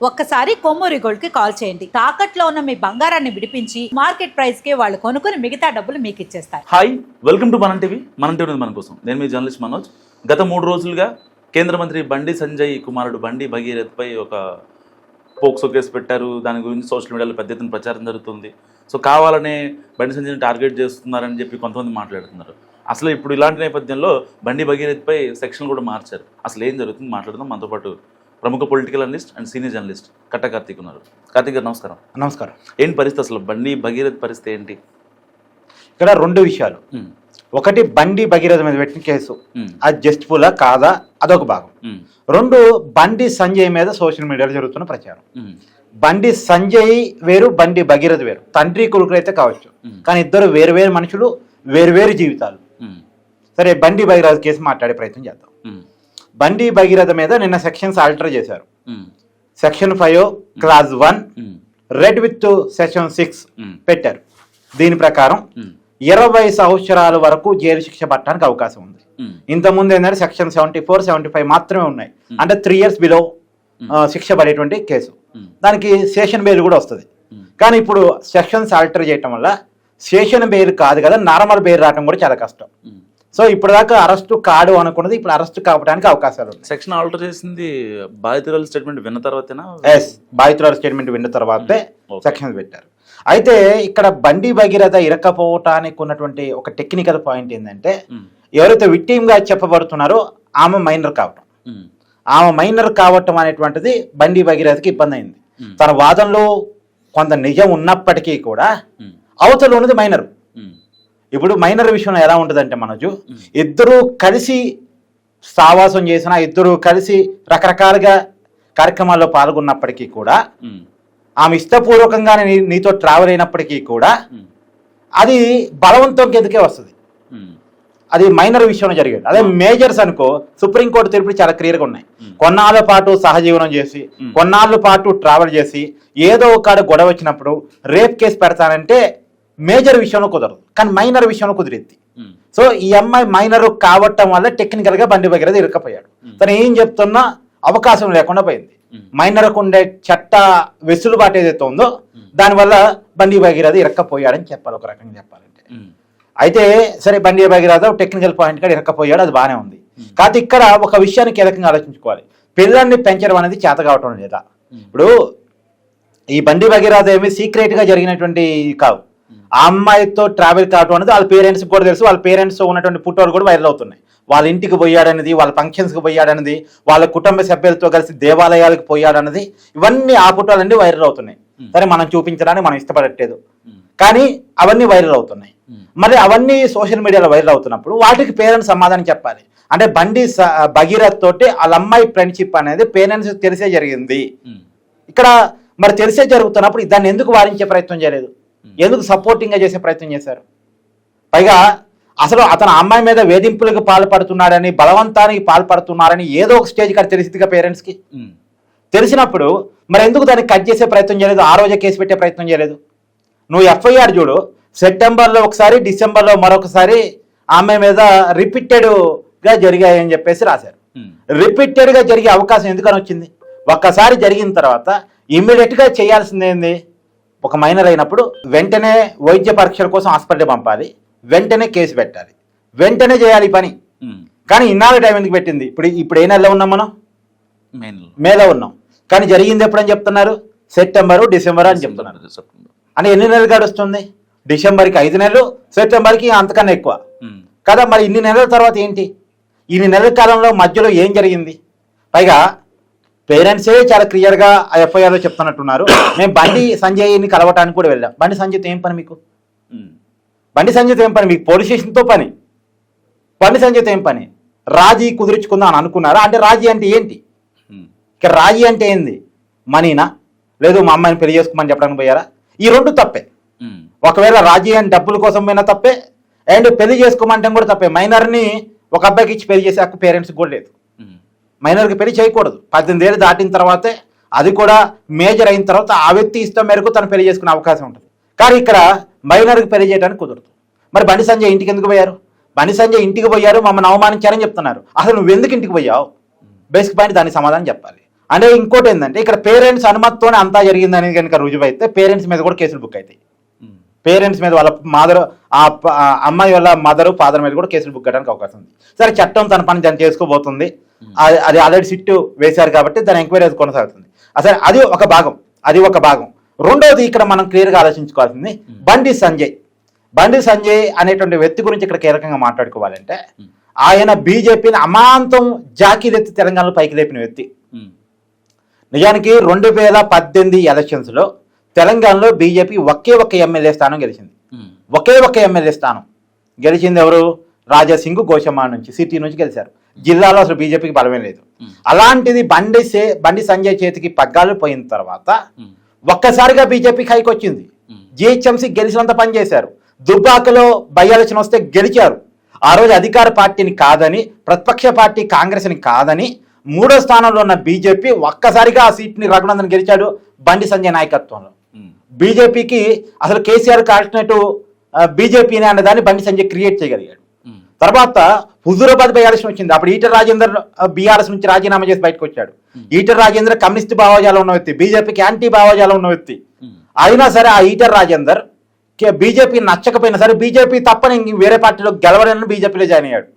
ఒక్కసారి కొమ్మూరి గోల్డ్ కి కాల్ చేయండి. తాకట్లో ఉన్న మీ బంగారాన్ని విడిపించి మార్కెట్ ప్రైస్ కి వాళ్ళు కొనుక్కుని మిగతా డబ్బులు మీకు ఇచ్చేస్తారు. హాయ్, వెల్కమ్ టు మనం టీవీ. మన టీవీ మన కోసం నేను మీ జర్నలిస్ట్ మనోజ్. గత 3 రోజులుగా కేంద్ర మంత్రి బండి సంజయ్ కుమారుడు బండి భగీరథ్ పై ఒక పోక్సో కేసు పెట్టారు. దాని గురించి సోషల్ మీడియాలో పెద్ద ఎత్తున ప్రచారం జరుగుతుంది. సో కావాలనే బండి సంజయ్ని టార్గెట్ చేస్తున్నారని చెప్పి కొంతమంది మాట్లాడుతున్నారు. అసలు ఇప్పుడు ఇలాంటి నేపథ్యంలో బండి భగీరథ్ పై సెక్షన్ కూడా మార్చారు. అసలు ఏం జరుగుతుంది మాట్లాడుదాం. మనతో పాటు ప్రముఖ political analyst and senior journalist కట్ట కార్తీక్ ఉన్నారు. కార్తీక్ గారు నమస్కారం. నమస్కారం. ఏంటి పరిస్థితి, అసలు బండి భగీరథ్ పరిస్థితి ఏంటి? ఇక్కడ 2 విషయాలు. ఒకటి, బండి భగీరథ మీద పెట్టిన కేసు అది జస్టిఫులా కాదా అదొక భాగం. 2, బండి సంజయ్ మీద సోషల్ మీడియాలో జరుగుతున్న ప్రచారం. బండి సంజయ్ వేరు, బండి భగీరథ వేరు. తండ్రి కొడుకులు అయితే కావచ్చు, కానీ ఇద్దరు వేరు మనుషులు, వేరు జీవితాలు. సరే, బండి భగీరథ కేసు మాట్లాడే ప్రయత్నం చేద్దాం. బండి భగీరథ మీద నిన్న సెక్షన్స్ ఆల్టర్ చేశారు. Section 5 clause 1 red with section 6 పెట్టారు. దీని ప్రకారం 20 సంవత్సరాల వరకు జైలు శిక్ష పట్టడానికి అవకాశం ఉంది. ఇంతకుముందు ఏంటంటే సెక్షన్ 74, 75 మాత్రమే ఉన్నాయి. అంటే 3 years బిలో శిక్ష పడేటువంటి కేసు. దానికి సెషన్ బెయిల్ కూడా వస్తుంది. కానీ ఇప్పుడు సెక్షన్స్ ఆల్టర్ చేయటం వల్ల సెషన్ బెయిల్ కాదు కదా, నార్మల్ బెయిల్ రావడం కూడా చాలా కష్టం. సో ఇప్పటిదాకా అరెస్టు కాడు అనుకున్నది ఇప్పుడు అరెస్టు కావడానికి అవకాశాలు ఉన్నాయి. సెక్షన్ ఆల్టర్ చేసింది బాధితురాల స్టేట్మెంట్ విన్న తర్వాతేనా? బాధితురాల స్టేట్మెంట్ విన్న తర్వాతే సెక్షన్స్ పెట్టారు. అయితే ఇక్కడ బండి భగీరథ ఇరక్కపోవటానికి ఉన్నటువంటి ఒక టెక్నికల్ పాయింట్ ఏంటంటే, ఎవరైతే విక్టిమ్ గా చెప్పబడుతున్నారో ఆమె మైనర్ కావటం. ఆమె మైనర్ కావటం అనేటువంటిది బండి భగీరథకి ఇబ్బంది అయింది. తన వాదనలో కొంత నిజం ఉన్నప్పటికీ కూడా అవతల ఉన్నది మైనర్. ఇప్పుడు మైనర్ విషయంలో ఎలా ఉంటుందంటే, మనజు ఇద్దరు కలిసి సావాసం చేసినా, ఇద్దరు కలిసి రకరకాలుగా కార్యక్రమాల్లో పాల్గొన్నప్పటికీ కూడా, ఆమె ఇష్టపూర్వకంగానే నీతో ట్రావెల్ అయినప్పటికీ కూడా అది బలవంతం కిందకే వస్తుంది. అది మైనర్ విషయంలో జరిగేది. అదే మేజర్స్ అనుకో, సుప్రీంకోర్టు తీర్పులు చాలా క్లియర్గా ఉన్నాయి. కొన్నాళ్ళ పాటు సహజీవనం చేసి, కొన్నాళ్ళ పాటు ట్రావెల్ చేసి, ఏదో ఒక గొడవ వచ్చినప్పుడు రేప్ కేసు పెడతానంటే మేజర్ విషయంలో కుదరదు, కానీ మైనర్ విషయంలో కుదిరింది. సో ఈ అమ్మాయి మైనర్ కావటం వల్ల టెక్నికల్ గా బండి భగీరథ ఇరుక్కపోయాడు. తను ఏం చెప్తున్నా అవకాశం లేకుండా పోయింది. మైనర్కు ఉండే చట్ట వెసులుబాటు ఏదైతే ఉందో దానివల్ల బండి భగీరథ ఇరక్కపోయాడని చెప్పాలి, ఒక రకంగా చెప్పాలంటే. అయితే సరే, బండి భగీరథ టెక్నికల్ పాయింట్ కూడా ఇరక్కపోయాడు, అది బాగానే ఉంది. కాకపోతే ఇక్కడ ఒక విషయాన్ని కీలకంగా ఆలోచించుకోవాలి. పిల్లల్ని పెంచడం అనేది చేత కావటం లేదా. ఇప్పుడు ఈ బండి భగీరథ ఏమి సీక్రెట్ గా జరిగినటువంటి కావు. ఆ అమ్మాయితో ట్రావెల్ కావటం అనేది వాళ్ళ పేరెంట్స్ కూడా తెలుసు. వాళ్ళ పేరెంట్స్ ఉన్నటువంటి ఫోటోలు కూడా వైరల్ అవుతున్నాయి. వాళ్ళ ఇంటికి పోయాడనేది, వాళ్ళ ఫంక్షన్స్కి పోయాడనేది, వాళ్ళ కుటుంబ సభ్యులతో కలిసి దేవాలయాలకు పోయాడన్నది, ఇవన్నీ ఆ ఫోటోలన్నీ వైరల్ అవుతున్నాయి. సరే, మనం చూపించడానికి మనం ఇష్టపడట్లేదు, కానీ అవన్నీ వైరల్ అవుతున్నాయి. మరి అవన్నీ సోషల్ మీడియాలో వైరల్ అవుతున్నప్పుడు వాటికి పేరెంట్స్ సమాధానం చెప్పాలి. అంటే బండి భగీరథ్ తోటి వాళ్ళ అమ్మాయి ఫ్రెండ్షిప్ అనేది పేరెంట్స్ తెలిసే జరిగింది. ఇక్కడ మరి తెలిసే జరుగుతున్నప్పుడు దాన్ని ఎందుకు వారించే ప్రయత్నం చేయలేదు? ఎందుకు సపోర్టింగ్ గా చేసే ప్రయత్నం చేశారు? పైగా అసలు అతను అమ్మాయి మీద వేధింపులకు పాల్పడుతున్నాడని, బలవంతానికి పాల్పడుతున్నారని ఏదో ఒక స్టేజ్ కాడ తెలిసిందిగా పేరెంట్స్ కి. తెలిసినప్పుడు మరి ఎందుకు దాన్ని కట్ చేసే ప్రయత్నం చేయలేదు? ఆ రోజే కేసు పెట్టే ప్రయత్నం చేయలేదు? నువ్వు ఎఫ్ఐఆర్ చూడు, సెప్టెంబర్లో ఒకసారి, డిసెంబర్లో మరొకసారి అమ్మాయి మీద రిపీటెడ్ గా జరిగాయని చెప్పేసి రాశారు. రిపీటెడ్ గా జరిగే అవకాశం ఎందుకని వచ్చింది? ఒక్కసారి జరిగిన తర్వాత ఇమ్మీడియట్ గా చేయాల్సింది ఏంది? ఒక మైనర్ అయినప్పుడు వెంటనే వైద్య పరీక్షల కోసం హాస్పిటల్ పంపాలి, వెంటనే కేసు పెట్టాలి, వెంటనే చేయాలి ఈ పని. కానీ ఇన్నాళ్ళు టైం ఎందుకు పెట్టింది? ఇప్పుడు ఏ నెలలో ఉన్నాం మనం? మేలో ఉన్నాం. కానీ జరిగింది ఎప్పుడని చెప్తున్నారు? సెప్టెంబరు, డిసెంబర్ అని చెప్తున్నారు. అంటే ఎన్ని నెలలు గడుస్తుంది? డిసెంబర్కి 5 నెలలు, సెప్టెంబర్కి అంతకన్నా ఎక్కువ కదా. మరి ఇన్ని నెలల తర్వాత ఏంటి? ఇన్ని నెలల కాలంలో మధ్యలో ఏం జరిగింది? పైగా పేరెంట్సే చాలా క్లియర్గా ఆ ఎఫ్ఐఆర్లో చెప్తున్నట్టున్నారు. మేము బండి సంజయ్ని కలవటానికి కూడా వెళ్ళాం. బండి సంజయ్తో ఏం పని మీకు? బండి సంజయ్తో ఏం పని మీకు? పోలీస్ స్టేషన్తో పని. బండి సంజయ్తో ఏం పని? రాజీ కుదుర్చుకుందాం అని అనుకున్నారా? అంటే రాజీ అంటే ఏంటి? ఇక రాజీ అంటే ఏంది? మనీనా? లేదు మా అమ్మాయిని పెళ్లి చేసుకోమని చెప్పడానికి పోయారా? ఈ 2 తప్పే. ఒకవేళ రాజీ అని డబ్బుల కోసం పోయినా తప్పే, అండ్ పెళ్లి చేసుకోమంటే కూడా తప్పే. మైనర్ని ఒక అబ్బాయికి ఇచ్చి పెళ్లి చేసే హక్కు పేరెంట్స్కి కూడా లేదు. మైనర్కి పెళ్లి చేయకూడదు. 18 ఏళ్ళు దాటిన తర్వాతే, అది కూడా మేజర్ అయిన తర్వాత ఆ వ్యక్తి ఇష్టం మేరకు తను పెళ్లి చేసుకునే అవకాశం ఉంటుంది. కానీ ఇక్కడ మైనర్కి పెళ్లి చేయడానికి కుదరదు. మరి బండి సంజయ్ ఇంటికి ఎందుకు పోయారు? బండి సంజయ్ ఇంటికి పోయారు, మమ్మల్ని అవమానించారని చెప్తున్నారు. అసలు నువ్వు ఎందుకు ఇంటికి పోయావు? బేసిక్ పాయింట్, దానికి సమాధానం చెప్పాలి. అంటే ఇంకోటి ఏంటంటే ఇక్కడ పేరెంట్స్ అనుమతితోనే అంతా జరిగిందని కనుక రుజువైతే పేరెంట్స్ మీద కూడా కేసులు బుక్ అవుతాయి. పేరెంట్స్ మీద వాళ్ళ మదర్ ఆ అమ్మాయి వాళ్ళ మదరు ఫాదర్ మీద కూడా కేసులు బుక్ చేయడానికి అవకాశం ఉంది. సరే చట్టం తన పని దాన్ని చేసుకోబోతుంది, అది ఆల్రెడీ సిట్టు వేశారు కాబట్టి దాని ఎంక్వైరీ అది కొనసాగుతుంది. అసలు అది ఒక భాగం. రెండోది ఇక్కడ మనం క్లియర్గా ఆలోచించుకోవాల్సింది బండి సంజయ్ అనేటువంటి వ్యక్తి గురించి ఇక్కడ కీలకంగా మాట్లాడుకోవాలంటే ఆయన బీజేపీని అమాంతం జాకీరెత్తి తెలంగాణలో పైకి లేపిన వ్యక్తి. నిజానికి 2018 ఎలక్షన్స్లో తెలంగాణలో బీజేపీ ఒకే ఒక్క ఎమ్మెల్యే స్థానం గెలిచింది. ఒకే ఒక్క ఎమ్మెల్యే స్థానం గెలిచింది ఎవరు? రాజాసింగ్ గోషమ్మ నుంచి సిటీ నుంచి గెలిచారు. జిల్లాలో అసలు బీజేపీకి బలమే లేదు. అలాంటిది బండి సంజయ్ చేతికి పగ్గాలు పోయిన తర్వాత ఒక్కసారిగా బీజేపీకి హైకి వచ్చింది. జిహెచ్ఎంసీ గెలిచినంత పని చేశారు. దుబ్బాకలో బై ఎలక్షన్ వస్తే గెలిచారు. ఆ రోజు అధికార పార్టీని కాదని, ప్రతిపక్ష పార్టీ కాంగ్రెస్ని కాదని 3వ స్థానంలో ఉన్న బీజేపీ ఒక్కసారిగా ఆ సీట్ని రఘునందన్ గెలిచాడు బండి సంజయ్ నాయకత్వంలో. బీజేపీకి అసలు కేసీఆర్ ఆల్టర్నేటివ్ బీజేపీని అనే దాన్ని బండి సంజయ్ క్రియేట్ చేయగలిగాడు. తర్వాత హుజూరాబాద్ బై ఎలక్షన్ వచ్చింది. అప్పుడు ఈటల రాజేందర్ బీఆర్ఎస్ నుంచి రాజీనామా చేసి బయటకు వచ్చాడు. ఈటల రాజేందర్ కమ్యూనిస్ట్ భావజాలం ఉన్న వ్యక్తి, బీజేపీకి యాంటీ భావజాలం ఉన్న వ్యక్తి. అయినా సరే ఆ ఈటల రాజేందర్ బీజేపీ నచ్చకపోయినా సరే బీజేపీ తప్పని వేరే పార్టీలో గెలవడానికి బీజేపీలో జాయిన్ అయ్యాడు.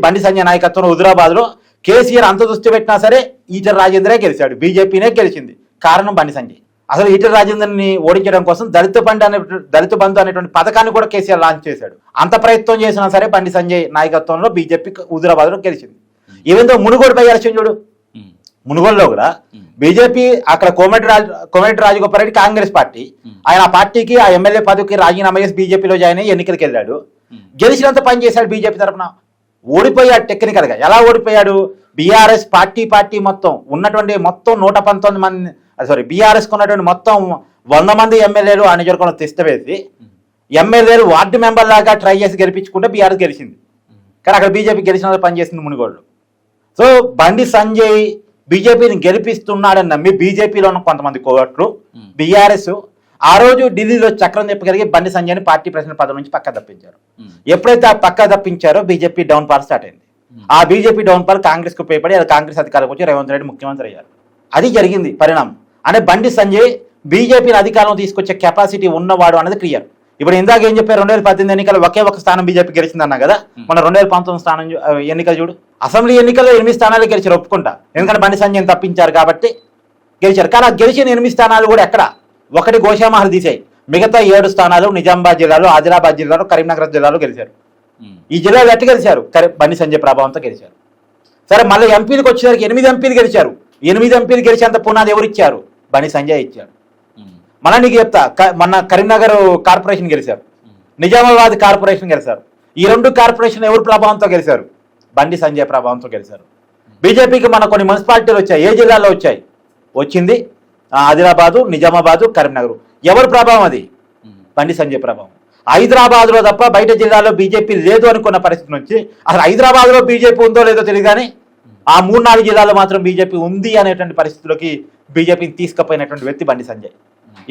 బండి సంజయ్ నాయకత్వంలో హుజూరాబాద్లో కేసీఆర్ అంత దృష్టి పెట్టినా సరే ఈటల రాజేందరే గెలిచాడు, బీజేపీనే గెలిచింది. కారణం బండి సంజయ్. అసలు ఈటల రాజేందర్ని ఓడించడం కోసం దళిత బంధు అనేటువంటి పథకాన్ని కూడా కేసీఆర్ లాంచ్ చేశాడు. అంత ప్రయత్నం చేసినా సరే బండి సంజయ్ నాయకత్వంలో బీజేపీ హుజూరాబాద్లో గెలిచింది. ఈవెందో మునుగోడు బై ఎలక్షన్ చూడు, మునుగోడులో కూడా బీజేపీ అక్కడ కోమటిరెడ్డి రాజగోపాల్ రెడ్డి కాంగ్రెస్ పార్టీ, ఆయన ఆ పార్టీకి ఆ ఎమ్మెల్యే పదవికి రాజీనామా చేసి బీజేపీలో జాయిన్ అయ్యి ఎన్నికలకు వెళ్ళాడు. గెలిచినంత పని చేశాడు బీజేపీ తరఫున. ఓడిపోయాడు టెక్నికల్గా. ఎలా ఓడిపోయాడు? బీఆర్ఎస్ పార్టీ మొత్తం ఉన్నటువంటి మొత్తం 119 మంది బీఆర్ఎస్కి ఉన్నటువంటి మొత్తం 100 మంది ఎమ్మెల్యేలు ఆ నియోజకవర్గంలో తెస్తవేసి ఎమ్మెల్యేలు వార్డు మెంబర్ లాగా ట్రై చేసి గెలిపించుకుంటే బీఆర్ఎస్ గెలిచింది. కానీ అక్కడ బీజేపీ గెలిచిన పని చేసింది మునుగోడు. సో బండి సంజయ్ బీజేపీని గెలిపిస్తున్నాడని నమ్మి బీజేపీలో ఉన్న కొంతమంది కోవట్లు బీఆర్ఎస్ ఆ రోజు ఢిల్లీలో చక్రం తిప్పగలిగి బండి సంజయ్ని పార్టీ ప్రెసిడెంట్ పదవి నుంచి పక్క తప్పించారు. ఎప్పుడైతే ఆ పక్క తప్పించారో బీజేపీ డౌన్ ఫాల్ స్టార్ట్ అయింది. ఆ బీజేపీ డౌన్ ఫాల్ కాంగ్రెస్ కు ఉపయోగపడి అది కాంగ్రెస్ అధికారంలోకి వచ్చి రేవంత్ రెడ్డి ముఖ్యమంత్రి అయ్యారు. అది జరిగింది పరిణామం. అంటే బండి సంజయ్ బీజేపీని అధికారంలో తీసుకొచ్చే కెపాసిటీ ఉన్నవాడు అనేది క్లియర్. ఇప్పుడు ఇందాక ఏం చెప్పారు, 2018 ఎన్నికలు ఒకే ఒక స్థానం బీజేపీ గెలిచిందన్నా కదా. మన 2019 స్థానం ఎన్నికలు చూడు, అసెంబ్లీ ఎన్నికల్లో 8 స్థానాలు గెలిచారు, ఒప్పుకుంటా. ఎందుకంటే బండి సంజయ్ తప్పించారు కాబట్టి గెలిచారు. కానీ ఆ గెలిచిన 8 స్థానాలు కూడా ఎక్కడ? ఒకటి గోషామహల్ తీసాయి, మిగతా 7 స్థానాలు నిజామాబాద్ జిల్లాలో, ఆదిలాబాద్ జిల్లాలో, కరీంనగర్ జిల్లాలో గెలిచారు. ఈ జిల్లాలో ఎట్ట గెలిచారు? బండి సంజయ్ ప్రభావంతో గెలిచారు. సరే మళ్ళీ ఎంపీలకు వచ్చేసరికి 8 ఎంపీలు గెలిచారు. 8 ఎంపీలు గెలిచేంత పునాది ఎవరు ఇచ్చారు? బండి సంజయ్ ఇచ్చాడు. మళ్ళీ నీకు చెప్తా, మొన్న కరీంనగర్ కార్పొరేషన్ గెలిచారు, నిజామాబాద్ కార్పొరేషన్ గెలిచారు. ఈ 2 కార్పొరేషన్ ఎవరు ప్రభావంతో గెలిచారు? బండి సంజయ్ ప్రభావంతో గెలిచారు. బీజేపీకి మన కొన్ని మున్సిపాలిటీలు వచ్చాయి, ఏ జిల్లాలో వచ్చాయి? వచ్చింది ఆదిలాబాదు, నిజామాబాదు, కరీంనగర్. ఎవరి ప్రభావం అది? బండి సంజయ్ ప్రభావం. హైదరాబాద్లో తప్ప బయట జిల్లాలో బీజేపీ లేదు అనుకున్న పరిస్థితి నుంచి అసలు హైదరాబాద్లో బీజేపీ ఉందో లేదో తెలియదు, కానీ ఆ 3-4 జిల్లాలో మాత్రం బీజేపీ ఉంది అనేటువంటి పరిస్థితుల్లోకి బీజేపీని తీసుకుపోయినటువంటి వ్యక్తి బండి సంజయ్.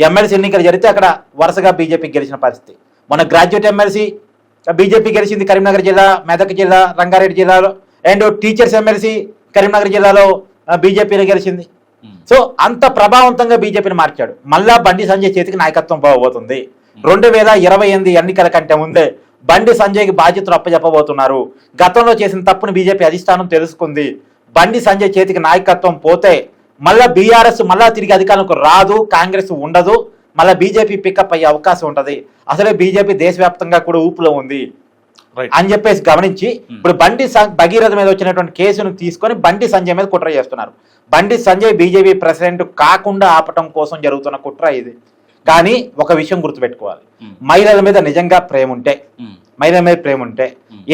ఎమ్మెల్సీ ఎన్నికలు జరిగితే అక్కడ వరుసగా బీజేపీ గెలిచిన పరిస్థితి. మన గ్రాడ్యుయేట్ ఎమ్మెల్సీ బీజేపీ గెలిచింది కరీంనగర్ జిల్లా, మెదక్ జిల్లా, రంగారెడ్డి జిల్లాలో. అండ్ టీచర్స్ ఎమ్మెల్సీ కరీంనగర్ జిల్లాలో బీజేపీని గెలిచింది. సో అంత ప్రభావవంతంగా బీజేపీని మార్చాడు. మళ్ళా బండి సంజయ్ చేతికి నాయకత్వం పోబోతుంది. 2028 ఎన్నికల కంటే ముందే బండి సంజయ్కి బాధ్యతలు అప్పచెప్పబోతున్నారు. గతంలో చేసిన తప్పును బీజేపీ అధిష్టానం తెలుసుకుంది. బండి సంజయ్ చేతికి నాయకత్వం పోతే మళ్ళా బీఆర్ఎస్ మళ్ళా తిరిగి అధికారంలోకి రాదు, కాంగ్రెస్ ఉండదు, మళ్ళీ బీజేపీ పికప్ అయ్యే అవకాశం ఉంటుంది. అసలే బీజేపీ దేశవ్యాప్తంగా కూడా ఊపులో ఉంది అని చెప్పేసి గమనించి ఇప్పుడు బండి భగీరథ మీద వచ్చినటువంటి కేసును తీసుకొని బండి సంజయ్ మీద కుట్ర చేస్తున్నారు. బండి సంజయ్ బీజేపీ ప్రెసిడెంట్ కాకుండా ఆపటం కోసం జరుగుతున్న కుట్ర ఇది. కానీ ఒక విషయం గుర్తుపెట్టుకోవాలి, మహిళల మీద నిజంగా ప్రేమ ఉంటే, మహిళల మీద ప్రేమ ఉంటే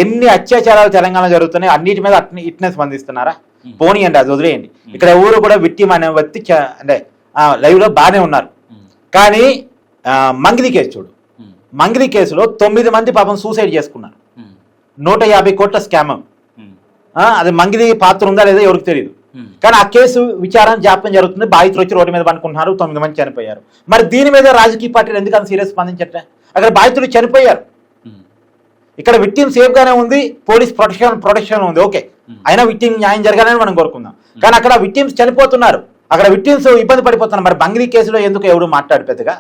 ఎన్ని అత్యాచారాలు తెలంగాణ జరుగుతున్నాయి అన్నిటి మీద ఇట్నే స్పందిస్తున్నారా? పోనీయండి, అది వదిలేయండి. ఇక్కడ ఎవరు కూడా విక్టిమ్ అనే వ్యక్తి అంటే లైవ్ లో బాగానే ఉన్నారు. కానీ మంగిలి కేసు చూడు, మంగిలి కేసులో 9 మంది పాపం సూసైడ్ చేసుకున్నారు. 150 కోట్ల స్కామ్. అది మంగిలి పాత్ర ఉందా లేదా ఎవరికి తెలియదు. కానీ ఆ కేసు విచారణ జాప్యం జరుగుతుంది. బాధితులు వచ్చి రోడ్డు మీద పండుకుంటున్నారు, 9 మంది చనిపోయారు. మరి దీని మీద రాజకీయ పార్టీలు ఎందుకంత సీరియస్ స్పందించట్లే? అక్కడ బాధితులు చనిపోయారు, ఇక్కడ విక్టిమ్ సేఫ్ గానే ఉంది, పోలీస్ ప్రొటెక్షన్ ఉంది, ఓకే. అయినా విక్టిమ్ న్యాయం జరగాలని మనం కోరుకుందాం. కానీ అక్కడ విక్టిమ్స్ చనిపోతున్నారు, అక్కడ విక్టిమ్స్ ఇబ్బంది పడిపోతున్నారు. మరి బంగ్లీ కేసులో ఎందుకు ఎవడు మాట్లాడు పెద్దగా?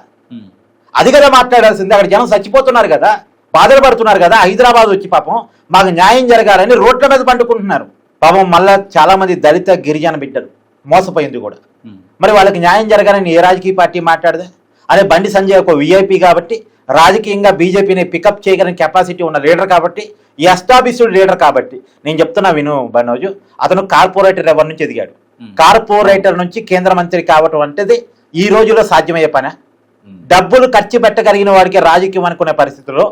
అది కదా మాట్లాడాల్సింది. అక్కడ జనం చచ్చిపోతున్నారు కదా, బాధలు పడుతున్నారు కదా. హైదరాబాద్ వచ్చి పాపం మాకు న్యాయం జరగాలని రోడ్ల మీద పండుకుంటున్నారు. పాపం మళ్ళా చాలా మంది దళిత గిరిజన బిడ్డలు మోసపోయింది కూడా. మరి వాళ్ళకి న్యాయం జరగాలని ఏ రాజకీయ పార్టీ మాట్లాడదే? అదే బండి సంజయ్ ఒక విఐపి కాబట్టి, రాజకీయంగా బీజేపీని పికప్ చేయగలిగిన కెపాసిటీ ఉన్న లీడర్ కాబట్టి, ఎస్టాబ్లిష్డ్ లీడర్ కాబట్టి. నేను చెప్తున్నా విను బనోజు, అతను కార్పొరేటర్ ఎవరి నుంచి ఎదిగాడు. కార్పొరేటర్ నుంచి కేంద్ర మంత్రి కావటం అంటే ఈ రోజుల్లో సాధ్యమయ్యే పనే? డబ్బులు ఖర్చు పెట్టగలిగిన వాడికి రాజకీయం అనుకునే పరిస్థితుల్లో,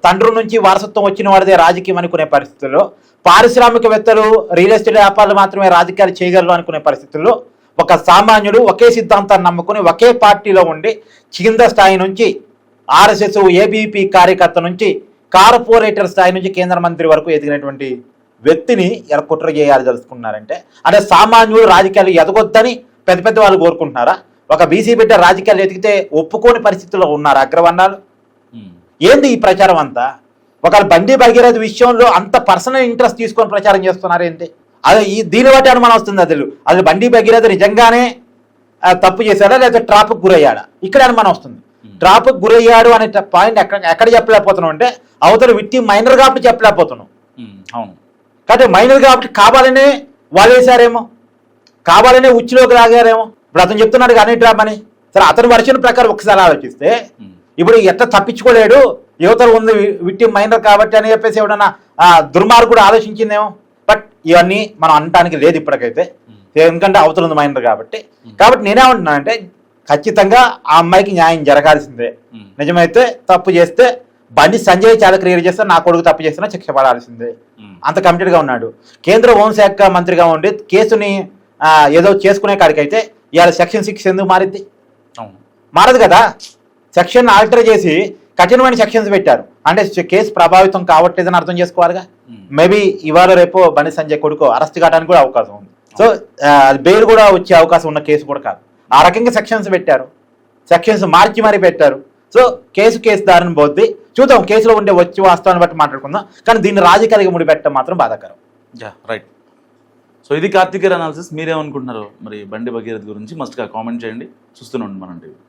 తండ్రి నుంచి వారసత్వం వచ్చిన వాడిదే రాజకీయం అనుకునే పరిస్థితుల్లో, పారిశ్రామికవేత్తలు రియల్ ఎస్టేట్ వ్యాపారాలు మాత్రమే రాజకీయాలు చేయగలరు అనుకునే పరిస్థితుల్లో, ఒక సామాన్యుడు ఒకే సిద్ధాంతాన్ని నమ్ముకుని ఒకే పార్టీలో ఉండి కింద స్థాయి నుంచి ఆర్ఎస్ఎస్ ఏబీపీ కార్యకర్త నుంచి కార్పొరేటర్ స్థాయి నుంచి కేంద్ర మంత్రి వరకు ఎదిగినటువంటి వ్యక్తిని ఎలా కుట్ర చేయాలి తెలుసుకున్నారంటే, అంటే సామాన్యుడు రాజకీయాలు ఎదగొద్దని పెద్ద పెద్ద వాళ్ళు కోరుకుంటున్నారా? ఒక బీసీ బిడ్డ రాజకీయాలు ఎదిగితే ఒప్పుకోని పరిస్థితుల్లో ఉన్నారు అగ్రవర్ణాలు. ఏంది ఈ ప్రచారం అంతా? ఒకవేళ బండి భగీరథ విషయంలో అంత పర్సనల్ ఇంట్రెస్ట్ తీసుకొని ప్రచారం చేస్తున్నారు ఏంటి? అదే దీన్ని బట్టి అనుమానం వస్తుంది. అది బండి భగీరథ నిజంగానే తప్పు చేశాడా లేదా ట్రాప్కి గురయ్యాడా? ఇక్కడ అనుమానం వస్తుంది. ట్రాప్కి గురయ్యాడు అనే పాయింట్ ఎక్కడ చెప్పలేకపోతున్నాం అంటే, అవతల వ్యక్తి మైనర్ కాబట్టి చెప్పలేకపోతున్నాం. అవును, కాబట్టి మైనర్ కాబట్టి కావాలనే వాళ్ళు వేశారేమో, కావాలనే ఉచ్చులోకి లాగారేమో. ఇప్పుడు అతను చెప్తున్నాడు కానీ ట్రాప్ అని. సరే, అతని వర్షన్ ప్రకారం ఒకసారి ఆలోచిస్తే ఇప్పుడు ఎట్లా తప్పించుకోలేడు, యువతలు ఉంది విక్టిమ్ మైనర్ కాబట్టి అని చెప్పేసి ఎవడన్నా దుర్మార్గుడు ఆలోచించిందేమో. బట్ ఇవన్నీ మనం అనటానికి లేదు ఇప్పటికైతే, ఎందుకంటే అవతల ఉంది మైనర్ కాబట్టి. నేనేమంటున్నాను అంటే, ఖచ్చితంగా ఆ అమ్మాయికి న్యాయం జరగాల్సిందే. నిజమైతే తప్పు చేస్తే బండి సంజయ్ చాలా క్లియర్ చేస్తే, నా కొడుకు తప్పు చేస్తున్నా శిక్ష పడాల్సిందే. అంత కమిటెడ్గా ఉన్నాడు. కేంద్ర హోంశాఖ మంత్రిగా ఉండి కేసుని ఏదో చేసుకునే కాడికైతే ఇవాళ సెక్షన్ 6 ఎందుకు మారిద్ది? మారదు కదా. సెక్షన్ ఆల్టర్ చేసి కఠినమైన సెక్షన్స్ పెట్టారు అంటే కేసు ప్రభావితం కావట్లేదని అర్థం చేసుకోవాలిగా. మేబీ ఇవాళ రేపు బండి సంజయ్ కొడుకు అరెస్ట్ కావడానికి కూడా అవకాశం ఉంది. సో బెయిల్ కూడా వచ్చే అవకాశం ఉన్న కేసు కూడా కాదు. ఆ రకంగా సెక్షన్స్ పెట్టారు, సెక్షన్స్ మార్చి మరీ పెట్టారు. సో కేసు దారిని పోద్ది. చూద్దాం, కేసులో ఉండే వచ్చి వాస్తవాన్ని బట్టి మాట్లాడుకుందాం. కానీ దీన్ని రాజకీయాలుగా ముడిపెట్టడం మాత్రం బాధాకరం. రైట్. సో ఇది కార్తికేయ అనాలిసిస్. మీరేమనుకుంటున్నారు మరి బండి భగీరథ్ గురించి? మస్ట్గా కామెంట్ చేయండి. చూస్తూనే ఉండండి మనం టీవీ.